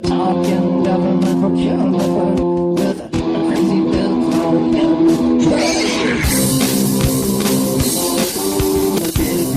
Talking government procurement with a crazy bill called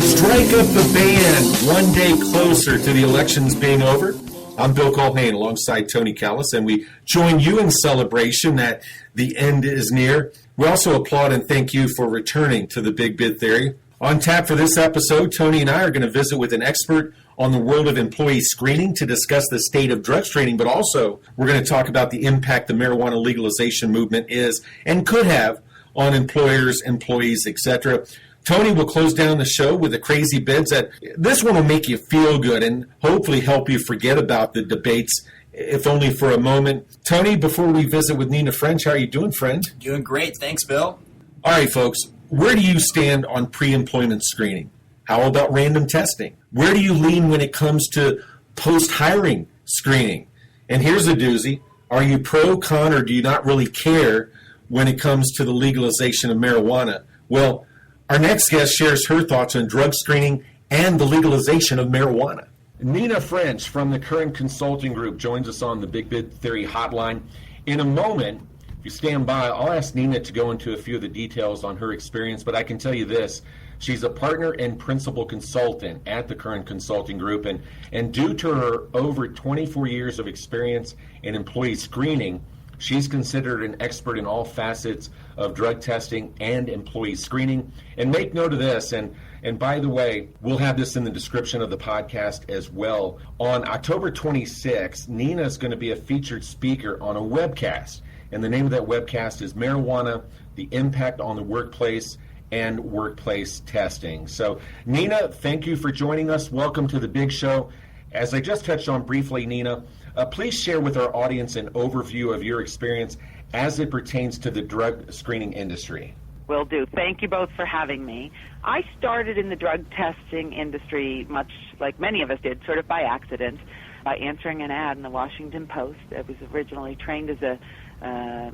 Strike up the band one day closer to the elections being over. I'm Bill Culhane alongside Tony Callis, and we join you in celebration that the end is near. We also applaud and thank you for returning to the Big Bid Theory. On tap for this episode, Tony and I are going to visit with an expert on the world of employee screening to discuss the state of drug screening, but also we're going to talk about the impact the marijuana legalization movement is and could have on employers, employees, etc. Tony will close down the show with the crazy bids. This one will make you feel good and hopefully help you forget about the debates, if only for a moment. Tony, before we visit with Nina French, how are you doing, friend? Doing great. Thanks, Bill. All right, folks, where do you stand on pre-employment screening? How about random testing? Where do you lean when it comes to post-hiring screening? And here's a doozy. Are you pro, con, or do you not really care when it comes to the legalization of marijuana? Well, our next guest shares her thoughts on drug screening and the legalization of marijuana. Nina French from the Current Consulting Group joins us on the Big Bid Theory hotline. In a moment, if you stand by, I'll ask Nina to go into a few of the details on her experience, but I can tell you this. She's a partner and principal consultant at the Current Consulting Group, and due to her over 24 years of experience in employee screening, she's considered an expert in all facets of drug testing and employee screening. And make note of this, and by the way, we'll have this in the description of the podcast as well. On October 26th, Nina is going to be a featured speaker on a webcast, and the name of that webcast is Marijuana, the Impact on the Workplace and Workplace Testing. So, Nina, thank you for joining us. Welcome to the big show. As I just touched on briefly, Nina, please share with our audience an overview of your experience as it pertains to the drug screening industry. Will do. Thank you both for having me. I started in the drug testing industry, much like many of us did, sort of by accident, by answering an ad in the Washington Post. I was originally trained as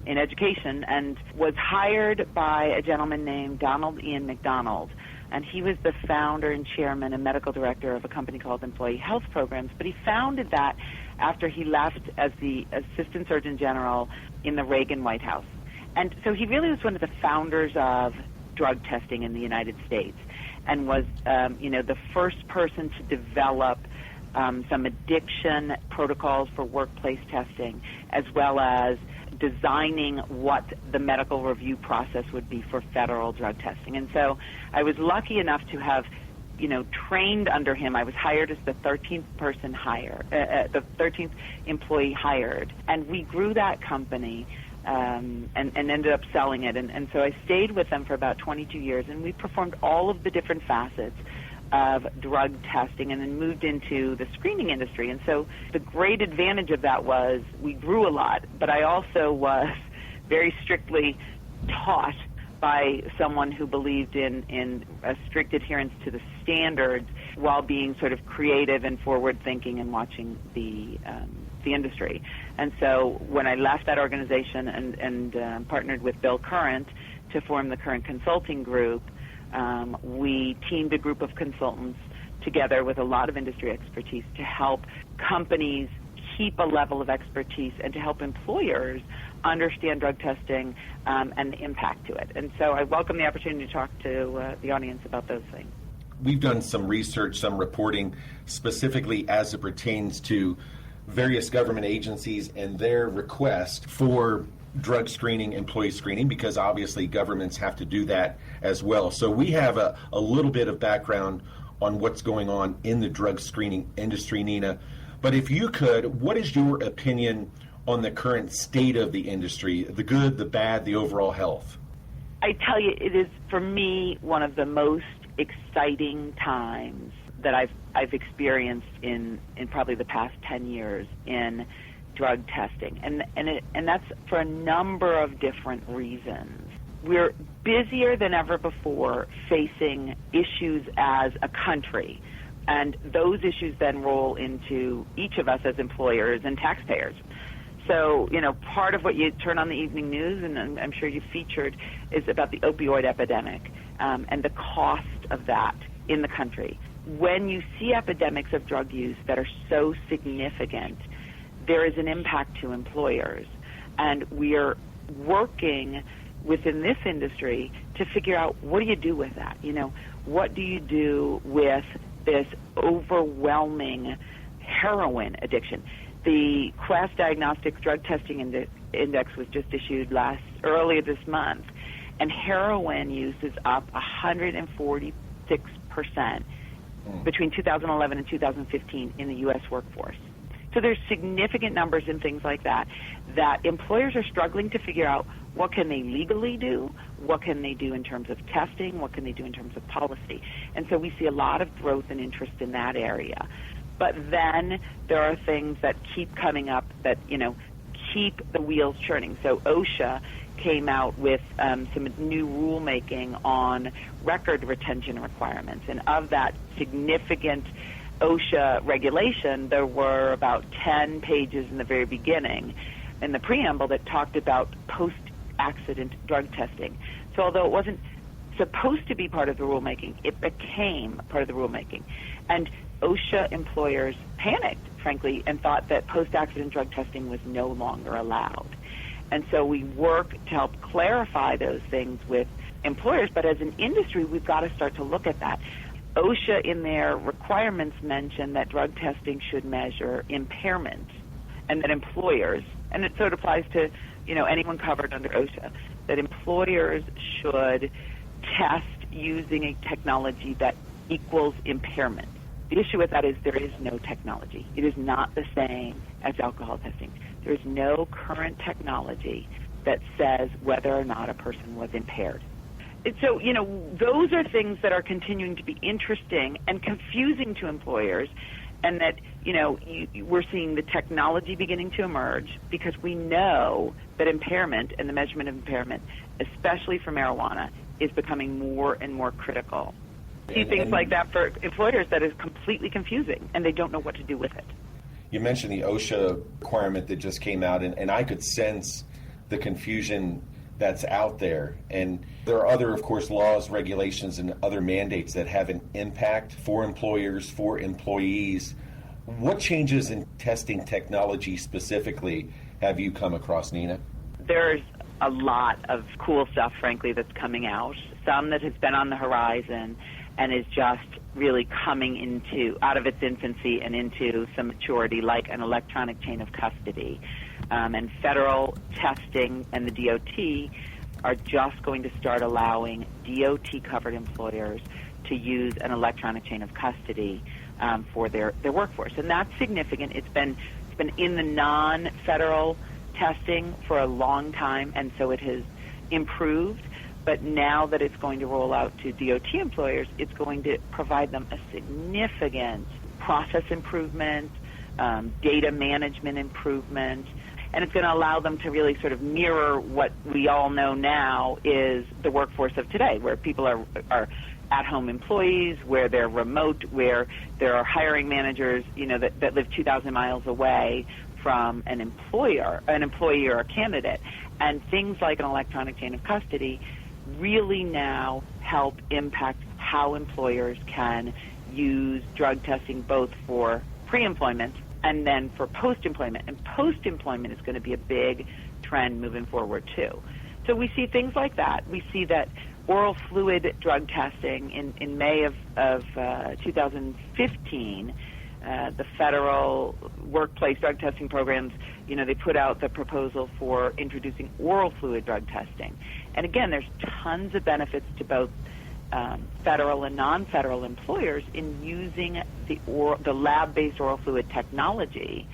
in education and was hired by a gentleman named Donald Ian McDonald. And he was the founder and chairman and medical director of a company called Employee Health Programs. But he founded that after he left as the Assistant Surgeon General in the Reagan White House. And so he really was one of the founders of drug testing in the United States and was, the first person to develop some addiction protocols for workplace testing, as well as designing what the medical review process would be for federal drug testing. And so I was lucky enough to have, trained under him. I was hired as the 13th person the 13th employee hired. And we grew that company and ended up selling it. And so I stayed with them for about 22 years, and we performed all of the different facets of drug testing and then moved into the screening industry. And so the great advantage of that was we grew a lot, but I also was very strictly taught by someone who believed in a strict adherence to the standards while being sort of creative and forward-thinking and watching the industry. And so when I left that organization and partnered with Bill Current to form the Current Consulting Group, we teamed a group of consultants together with a lot of industry expertise to help companies keep a level of expertise and to help employers understand drug testing and the impact to it. And so I welcome the opportunity to talk to the audience about those things. We've done some research, some reporting, specifically as it pertains to various government agencies and their request for drug screening, employee screening, because obviously governments have to do that as well. So we have a little bit of background on what's going on in the drug screening industry, Nina. But if you could, what is your opinion on the current state of the industry, the good, the bad, the overall health? I tell you, it is, for me, one of the most exciting times that I've experienced in probably the past 10 years in drug testing, and that's for a number of different reasons. We're busier than ever before facing issues as a country, and those issues then roll into each of us as employers and taxpayers. So, part of what you turn on the evening news, and I'm sure you featured, is about the opioid epidemic and the cost of that in the country. When you see epidemics of drug use that are so significant, there is an impact to employers. And we are working within this industry to figure out, what do you do with that? What do you do with this overwhelming heroin addiction? The Quest Diagnostics Drug Testing Index was just issued earlier this month, and heroin use is up 146% between 2011 and 2015 in the U.S. workforce. So there's significant numbers and things like that employers are struggling to figure out, what can they legally do, what can they do in terms of testing, what can they do in terms of policy. And so we see a lot of growth and interest in that area. But then there are things that keep coming up that, keep the wheels churning. So OSHA came out with some new rulemaking on record retention requirements. And of that significant OSHA regulation, there were about 10 pages in the very beginning in the preamble that talked about post-accident drug testing. So although it wasn't supposed to be part of the rulemaking, it became part of the rulemaking. And OSHA employers panicked, frankly, and thought that post-accident drug testing was no longer allowed. And so we work to help clarify those things with employers, but as an industry, we've got to start to look at that. OSHA, in their requirements, mention that drug testing should measure impairment, and that employers, and so it applies to anyone covered under OSHA, that employers should test using a technology that equals impairment. The issue with that is there is no technology. It is not the same as alcohol testing. There is no current technology that says whether or not a person was impaired. And so, those are things that are continuing to be interesting and confusing to employers, and that, we're seeing the technology beginning to emerge, because we know that impairment and the measurement of impairment, especially for marijuana, is becoming more and more critical. See things like that for employers that is completely confusing, and they don't know what to do with it. You mentioned the OSHA requirement that just came out, and I could sense the confusion that's out there. And there are other, of course, laws, regulations, and other mandates that have an impact for employers, for employees. What changes in testing technology specifically have you come across, Nina? There's a lot of cool stuff, frankly, that's coming out. Some that has been on the horizon and is just really coming out of its infancy and into some maturity, like an electronic chain of custody. And federal testing and the DOT are just going to start allowing DOT-covered employers to use an electronic chain of custody for their workforce. And that's significant. It's been in the non-federal testing for a long time, and so it has improved. But now that it's going to roll out to DOT employers, it's going to provide them a significant process improvement, data management improvement, and it's going to allow them to really sort of mirror what we all know now is the workforce of today, where people are at-home employees, where they're remote, where there are hiring managers, that live 2,000 miles away from an employee or a candidate. And things like an electronic chain of custody really now help impact how employers can use drug testing both for pre-employment and then for post-employment. And post-employment is going to be a big trend moving forward, too. So we see things like that. We see that oral fluid drug testing in May of 2015, the federal workplace drug testing programs, they put out the proposal for introducing oral fluid drug testing. And again, there's tons of benefits to both federal and non-federal employers in using the lab-based oral fluid technology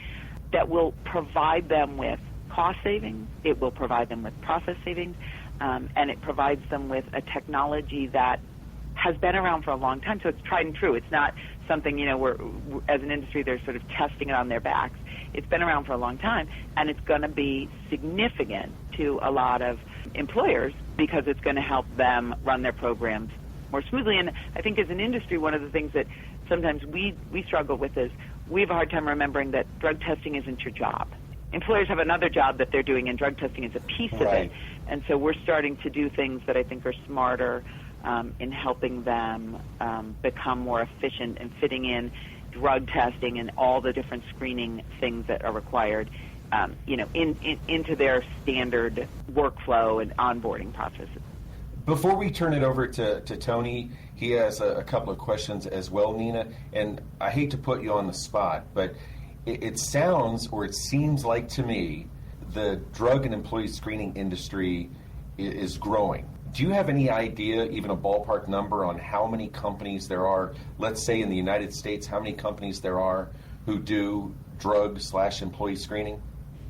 that will provide them with cost savings, it will provide them with process savings, and it provides them with a technology that has been around for a long time, so it's tried and true. It's not something, where as an industry they're sort of testing it on their backs. It's been around for a long time, and it's going to be significant to a lot of employers because it's going to help them run their programs more smoothly. And I think as an industry, one of the things that sometimes we struggle with is we have a hard time remembering that drug testing isn't your job. Employers have another job that they're doing, and drug testing is a piece of it. And so we're starting to do things that I think are smarter in helping them become more efficient and fitting in drug testing and all the different screening things that are required, into their standard workflow and onboarding processes. Before we turn it over to Tony, he has a couple of questions as well, Nina. And I hate to put you on the spot, but it sounds or it seems like to me the drug and employee screening industry is growing. Do you have any idea, even a ballpark number, on how many companies there are, let's say in the United States, how many companies there are who do drug/employee screening?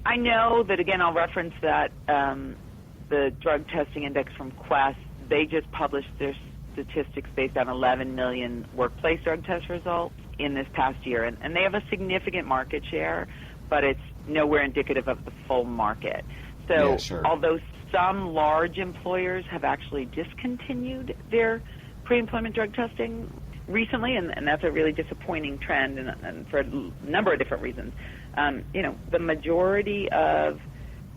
I know that, again, I'll reference that the drug testing index from Quest. They just published their statistics based on 11 million workplace drug test results in this past year. And they have a significant market share, but it's nowhere indicative of the full market. So yeah, sure. Although some large employers have actually discontinued their pre-employment drug testing recently, and that's a really disappointing trend, and for a number of different reasons. The majority of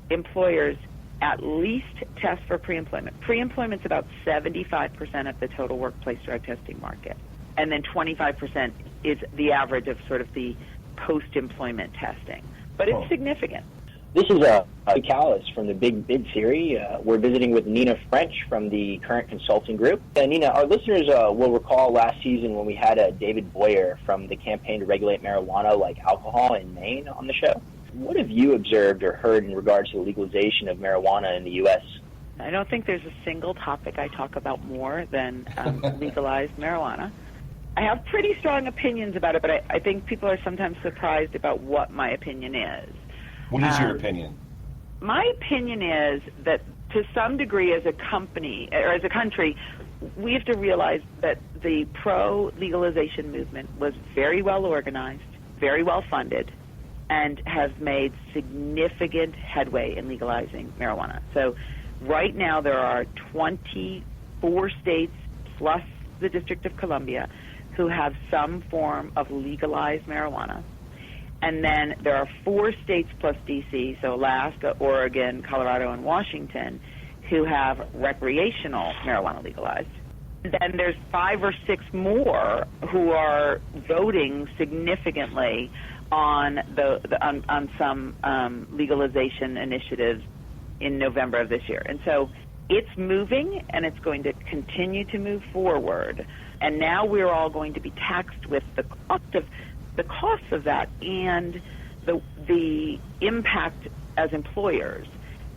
employers at least test for pre-employment. Pre-employment's about 75% of the total workplace drug testing market, and then 25% is the average of sort of the post-employment testing. But it's significant. This is Callis from the Big Bid Theory. We're visiting with Nina French from the Current Consulting Group. Nina, our listeners will recall last season when we had David Boyer from the Campaign to Regulate Marijuana Like Alcohol in Maine on the show. What have you observed or heard in regards to the legalization of marijuana in the U.S.? I don't think there's a single topic I talk about more than legalized marijuana. I have pretty strong opinions about it, but I think people are sometimes surprised about what my opinion is. What is your opinion? My opinion is that to some degree as a company, or as a country, we have to realize that the pro-legalization movement was very well organized, very well funded, and has made significant headway in legalizing marijuana. So right now there are 24 states plus the District of Columbia who have some form of legalized marijuana. And then there are 4 states plus D.C., so Alaska, Oregon, Colorado, and Washington, who have recreational marijuana legalized. Then there's 5 or 6 more who are voting significantly on on some legalization initiatives in November of this year. And so it's moving, and it's going to continue to move forward. And now we're all going to be taxed with the cost of that and the impact as employers.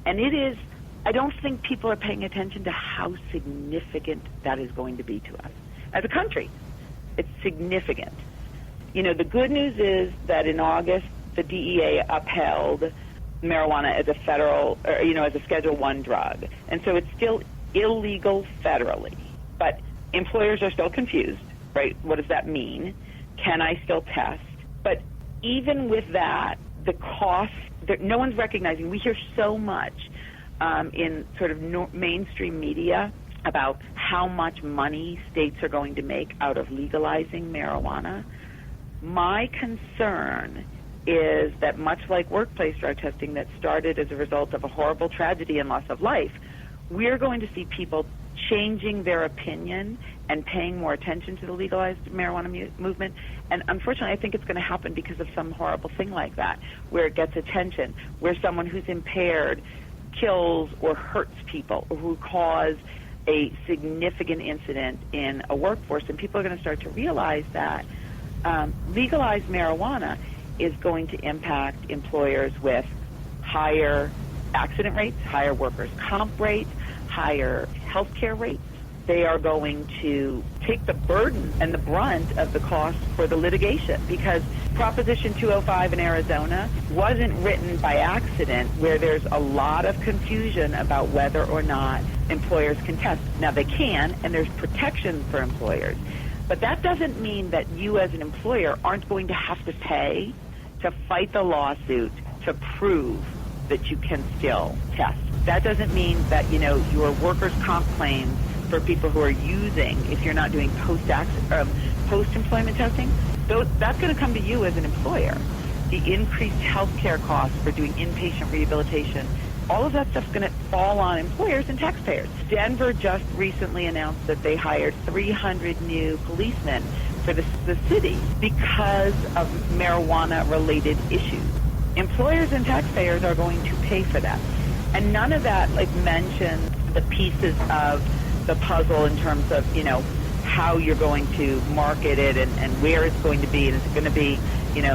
And it is, I don't think people are paying attention to how significant that is going to be to us. As a country, it's significant. The good news is that in August, the DEA upheld marijuana as a federal, as a Schedule I drug. And so it's still illegal federally. But employers are still confused, right? What does that mean? Can I still test? But even with that, the cost, no one's recognizing. We hear so much in sort of mainstream media about how much money states are going to make out of legalizing marijuana. My concern is that much like workplace drug testing that started as a result of a horrible tragedy and loss of life, we're going to see people changing their opinion and paying more attention to the legalized marijuana movement. And unfortunately, I think it's going to happen because of some horrible thing like that, where it gets attention, where someone who's impaired kills or hurts people, or who cause a significant incident in a workforce. And people are going to start to realize that legalized marijuana is going to impact employers with higher accident rates, higher workers' comp rates, higher health care rates. They are going to take the burden and the brunt of the cost for the litigation, because Proposition 205 in Arizona wasn't written by accident, where there's a lot of confusion about whether or not employers can test. Now, they can, and there's protection for employers. But that doesn't mean that you as an employer aren't going to have to pay to fight the lawsuit to prove that you can still test. That doesn't mean that, your workers' comp claims for people who are using, if you're not doing post-employment testing, that's going to come to you as an employer. The increased health care costs for doing inpatient rehabilitation, all of that stuff's going to fall on employers and taxpayers. Denver just recently announced that they hired 300 new policemen for the city because of marijuana-related issues. Employers and taxpayers are going to pay for that. And none of that mentions the pieces of the puzzle in terms of, how you're going to market it and where it's going to be. And is it going to be,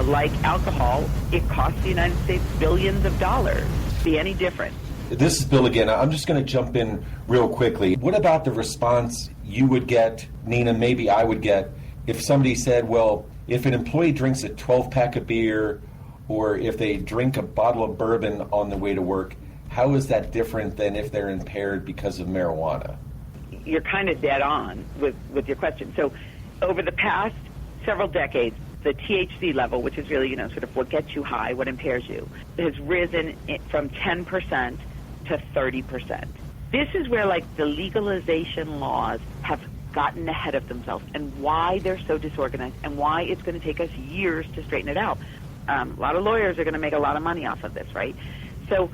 like alcohol, it costs the United States billions of dollars. Be any different? This is Bill again. I'm just going to jump in real quickly. What about the response you would get, Nina, maybe I would get, if somebody said, well, if an employee drinks a 12-pack of beer or if they drink a bottle of bourbon on the way to work, how is that different than if they're impaired because of marijuana? You're kind of dead on with your question. So over the past several decades, the THC level, which is really, sort of what gets you high, what impairs you, has risen from 10% to 30%. This is where, the legalization laws have gotten ahead of themselves and why they're so disorganized and why it's going to take us years to straighten it out. A lot of lawyers are going to make a lot of money off of this, right? So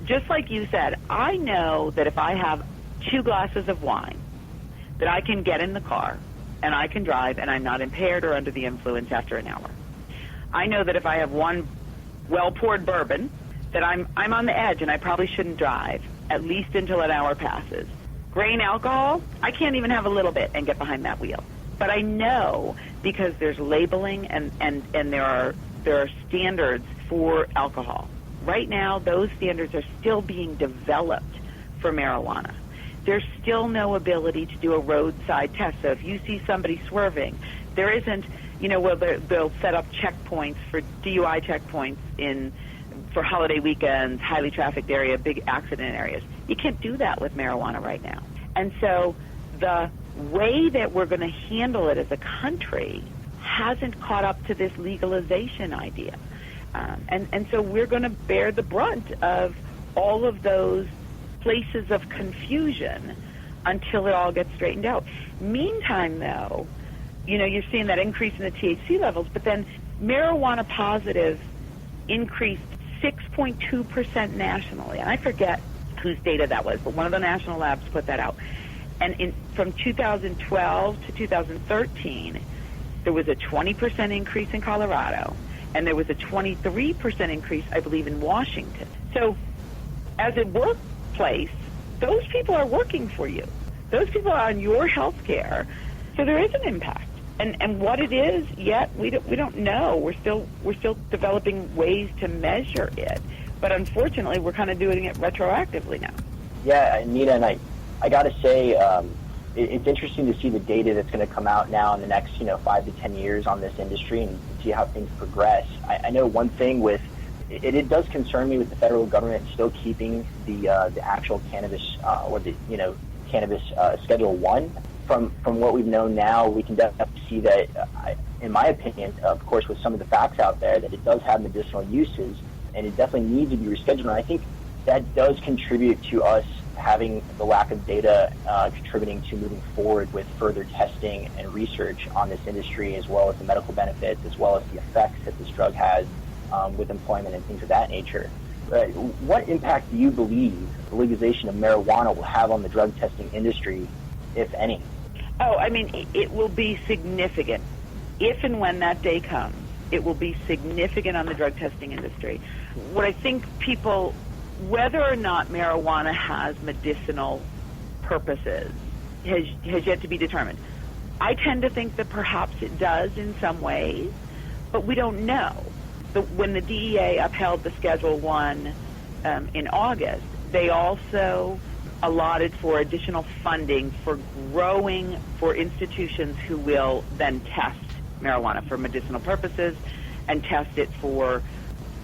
just like you said, I know that if I have 2 glasses of wine, that I can get in the car and I can drive and I'm not impaired or under the influence after an hour. I know that if I have 1 well-poured bourbon, that I'm on the edge and I probably shouldn't drive, at least until an hour passes. Grain alcohol, I can't even have a little bit and get behind that wheel. But I know because there's labeling and there are standards for alcohol. Right now, those standards are still being developed for marijuana. There's still no ability to do a roadside test. So if you see somebody swerving, there isn't, they'll set up checkpoints for DUI checkpoints for holiday weekends, highly trafficked area, big accident areas. You can't do that with marijuana right now. And so the way that we're going to handle it as a country hasn't caught up to this legalization idea. And so we're going to bear the brunt of all of those places of confusion until it all gets straightened out. Meantime, though, you're seeing that increase in the THC levels, but then marijuana positive increased 6.2% nationally. And I forget whose data that was, but one of the national labs put that out. And from 2012 to 2013, there was a 20% increase in Colorado, and there was a 23% increase, I believe, in Washington. So as a workplace, those people are working for you. Those people are on your health care, so there is an impact. And what it is, yet we don't know. We're still developing ways to measure it. But unfortunately, we're kind of doing it retroactively now. Yeah, Nina, and I got to say, it's interesting to see the data that's going to come out now in the next 5 to 10 years on this industry and see how things progress. I know one thing with it does concern me with the federal government still keeping the actual cannabis or the cannabis Schedule 1. From what we've known now, we can definitely see that, in my opinion, of course, with some of the facts out there, that it does have medicinal uses, and it definitely needs to be rescheduled. And I think that does contribute to us having the lack of data contributing to moving forward with further testing and research on this industry, as well as the medical benefits, as well as the effects that this drug has with employment and things of that nature. What impact do you believe the legalization of marijuana will have on the drug testing industry, if any? Oh, I mean, it will be significant. If and when that day comes, it will be significant on the drug testing industry. What I think people, whether or not marijuana has medicinal purposes, has yet to be determined. I tend to think that perhaps it does in some ways, but we don't know. When the DEA upheld the Schedule 1 in August, they also allotted for additional funding for institutions who will then test marijuana for medicinal purposes and test it for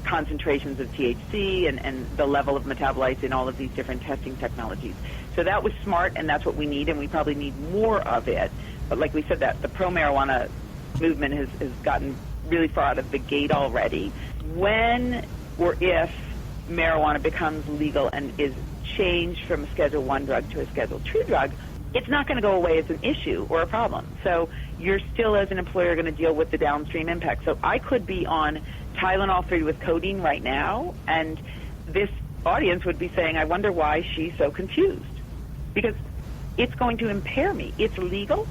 concentrations of THC and the level of metabolites in all of these different testing technologies. So that was smart, and that's what we need, and we probably need more of it. But like we said, that the pro-marijuana movement has gotten really far out of the gate already. When or if marijuana becomes legal and is changed from a Schedule 1 drug to a Schedule 2 drug, it's not going to go away as an issue or a problem. So you're still, as an employer, going to deal with the downstream impact. So I could be on Tylenol 3 with codeine right now, and this audience would be saying, I wonder why she's so confused. Because it's going to impair me. It's legal.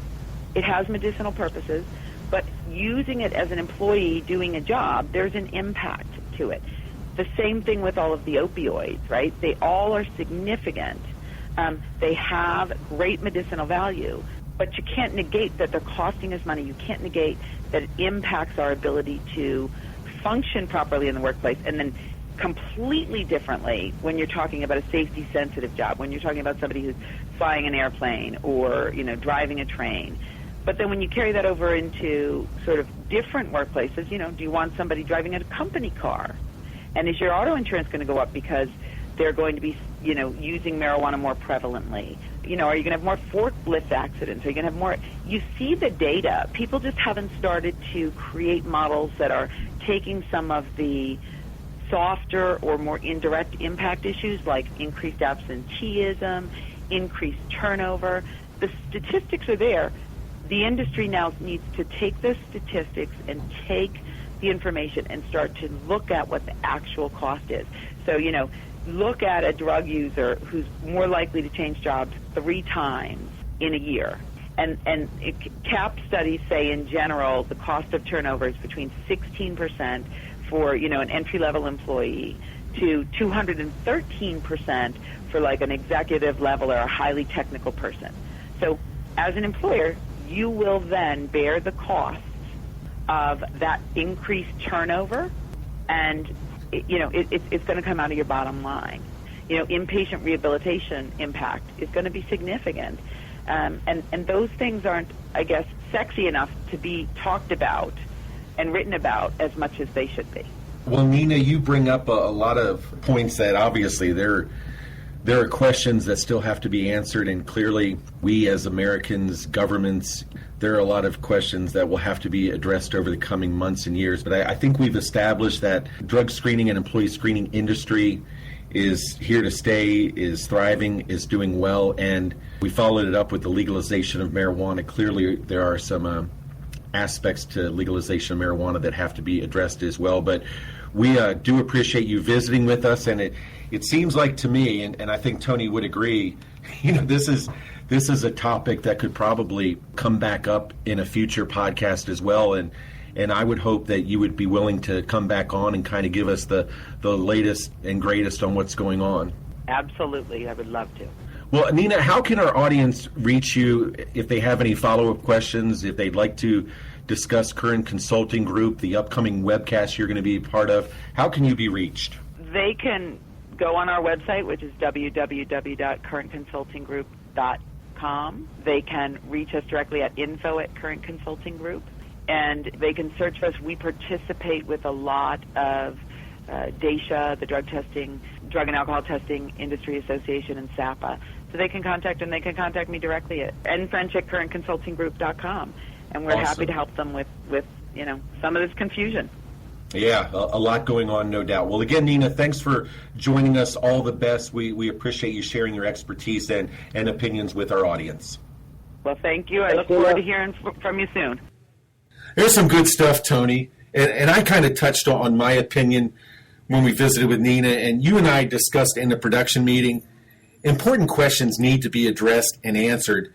It has medicinal purposes. But using it as an employee doing a job, there's an impact to it. The same thing with all of the opioids, right? They all are significant. They have great medicinal value, but you can't negate that they're costing us money. You can't negate that it impacts our ability to function properly in the workplace. And then completely differently when you're talking about a safety-sensitive job, when you're talking about somebody who's flying an airplane or, driving a train. But then when you carry that over into sort of different workplaces, do you want somebody driving a company car? And is your auto insurance going to go up because they're going to be, using marijuana more prevalently? Are you going to have more forklift accidents? Are you going to have more? You see the data. People just haven't started to create models that are taking some of the softer or more indirect impact issues like increased absenteeism, increased turnover. The statistics are there. The industry now needs to take those statistics and take the information and start to look at what the actual cost is. So, look at a drug user who's more likely to change jobs 3 times in a year. And CAP studies say in general the cost of turnover is between 16% for, an entry-level employee to 213% for like an executive level or a highly technical person. So as an employer, you will then bear the costs of that increased turnover, and it's going to come out of your bottom line. Inpatient rehabilitation impact is going to be significant, and those things aren't, I guess, sexy enough to be talked about and written about as much as they should be. Well, Nina, you bring up a lot of points that obviously there are questions that still have to be answered, and clearly we as Americans, governments, there are a lot of questions that will have to be addressed over the coming months and years. But I think we've established that drug screening and employee screening industry is here to stay, is thriving, is doing well, and we followed it up with the legalization of marijuana. Clearly there are some aspects to legalization of marijuana that have to be addressed as well. But we do appreciate you visiting with us, and it seems like to me, and I think Tony would agree, this is a topic that could probably come back up in a future podcast as well, and I would hope that you would be willing to come back on and kind of give us the latest and greatest on what's going on. Absolutely, I would love to. Well, Nina, how can our audience reach you if they have any follow-up questions, if they'd like to discuss Current Consulting Group, the upcoming webcast you're going to be part of? How can you be reached? They can go on our website, which is www.currentconsultinggroup.com. They can reach us directly at info@Current Consulting Group, and they can search for us. We participate with a lot of DAISHA, the Drug and Alcohol Testing Industry Association, and SAPA. So they can contact me directly at nfrench@currentconsultinggroup.com, and we're happy to help them with some of this confusion. Yeah, a lot going on, no doubt. Well, again, Nina, thanks for joining us. All the best. We appreciate you sharing your expertise and opinions with our audience. Well, thank you. I look forward to hearing from you soon. There's some good stuff, Tony. And I kind of touched on my opinion when we visited with Nina, and you and I discussed in the production meeting, important questions need to be addressed and answered.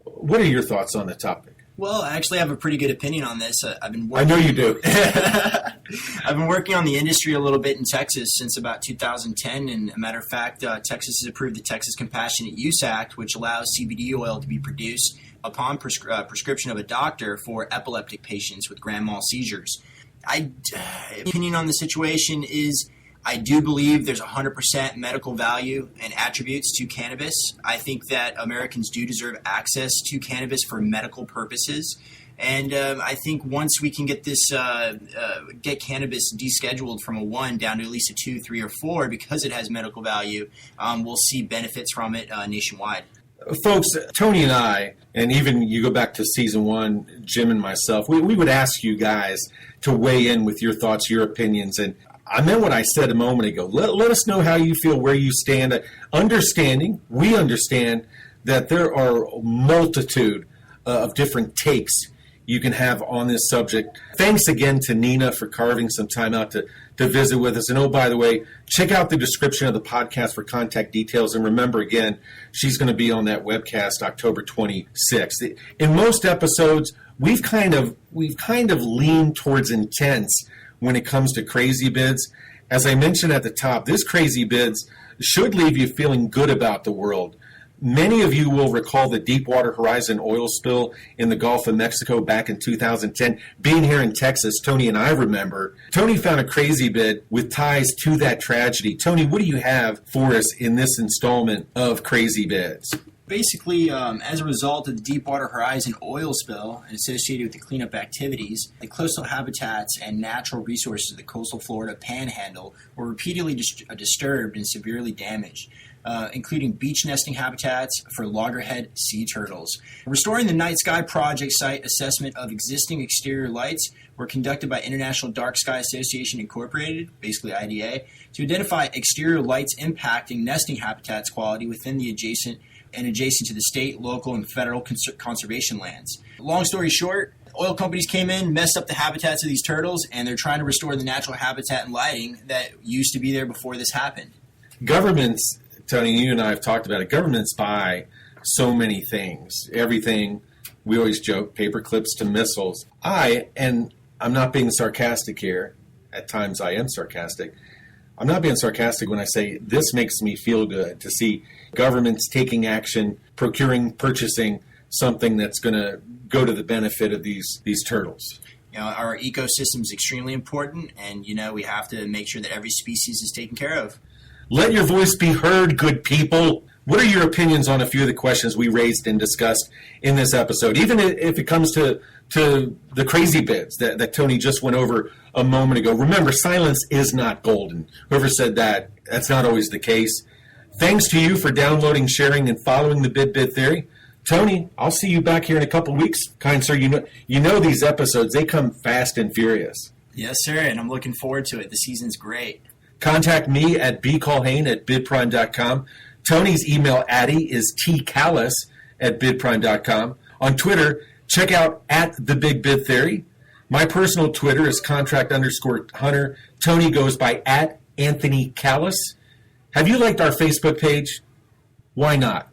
What are your thoughts on the topic? Well, I actually have a pretty good opinion on this. I know you do. I've been working on the industry a little bit in Texas since about 2010, and a matter of fact, Texas has approved the Texas Compassionate Use Act, which allows CBD oil to be produced upon prescription of a doctor for epileptic patients with grand mal seizures. My opinion on the situation is I do believe there's 100% medical value and attributes to cannabis. I think that Americans do deserve access to cannabis for medical purposes. And I think once we can get this, get cannabis descheduled from a 1 down to at least a 2, 3, or 4 because it has medical value, we'll see benefits from it nationwide. Folks, Tony and I, and even you go back to season 1, Jim and myself, we would ask you guys to weigh in with your thoughts, your opinions, and I meant what I said a moment ago. Let us know how you feel, where you stand. We understand that there are a multitude of different takes you can have on this subject. Thanks again to Nina for carving some time out to visit with us. And oh, by the way, check out the description of the podcast for contact details. And remember, again, she's going to be on that webcast October 26th. In most episodes, we've kind of leaned towards intense when it comes to crazy bids. As I mentioned at the top, this crazy bids should leave you feeling good about the world. Many of you will recall the Deepwater Horizon oil spill in the Gulf of Mexico back in 2010. Being here in Texas, Tony and I remember. Tony found a crazy bid with ties to that tragedy. Tony, what do you have for us in this installment of Crazy Bids? Basically, as a result of the Deepwater Horizon oil spill and associated with the cleanup activities, the coastal habitats and natural resources of the coastal Florida panhandle were repeatedly disturbed and severely damaged, including beach nesting habitats for loggerhead sea turtles. Restoring the Night Sky Project site assessment of existing exterior lights were conducted by International Dark Sky Association Incorporated, basically IDA, to identify exterior lights impacting nesting habitats quality within the adjacent to the state, local, and federal conservation lands. Long story short, oil companies came in, messed up the habitats of these turtles, and they're trying to restore the natural habitat and lighting that used to be there before this happened. Governments, Tony, you and I have talked about it, governments buy so many things. Everything, we always joke, paper clips to missiles. And I'm not being sarcastic here, at times I am sarcastic, I'm not being sarcastic when I say this makes me feel good to see governments taking action, procuring, purchasing something that's going to go to the benefit of these turtles. You know, our ecosystem is extremely important, and, we have to make sure that every species is taken care of. Let your voice be heard, good people. What are your opinions on a few of the questions we raised and discussed in this episode? Even if it comes to the crazy bids that Tony just went over a moment ago. Remember, silence is not golden. Whoever said that, that's not always the case. Thanks to you for downloading, sharing, and following the Bid Theory. Tony, I'll see you back here in a couple weeks. Kind sir, you know these episodes, they come fast and furious. Yes, sir, and I'm looking forward to it. The season's great. Contact me at bcallhane@bidprime.com. Tony's email addy is tcallis@bidprime.com. On Twitter, check out @TheBigBidTheory. My personal Twitter is contract_hunter. Tony goes by @Anthony Callis. Have you liked our Facebook page? Why not?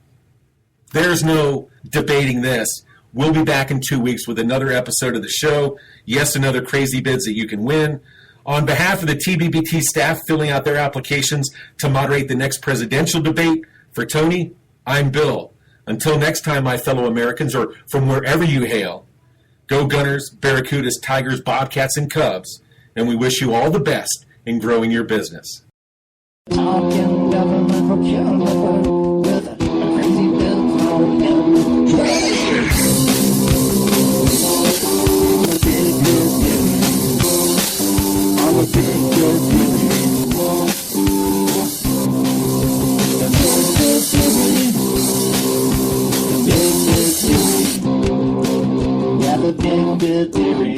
There's no debating this. We'll be back in 2 weeks with another episode of the show. Yes, another crazy bids that you can win. On behalf of the TBBT staff filling out their applications to moderate the next presidential debate, for Tony, I'm Bill. Until next time, my fellow Americans, or from wherever you hail, go Gunners, Barracudas, Tigers, Bobcats, and Cubs, and we wish you all the best in growing your business. Talking government procurement with a crazy bill thrown in. I'm a big bill theory. The big bid theory.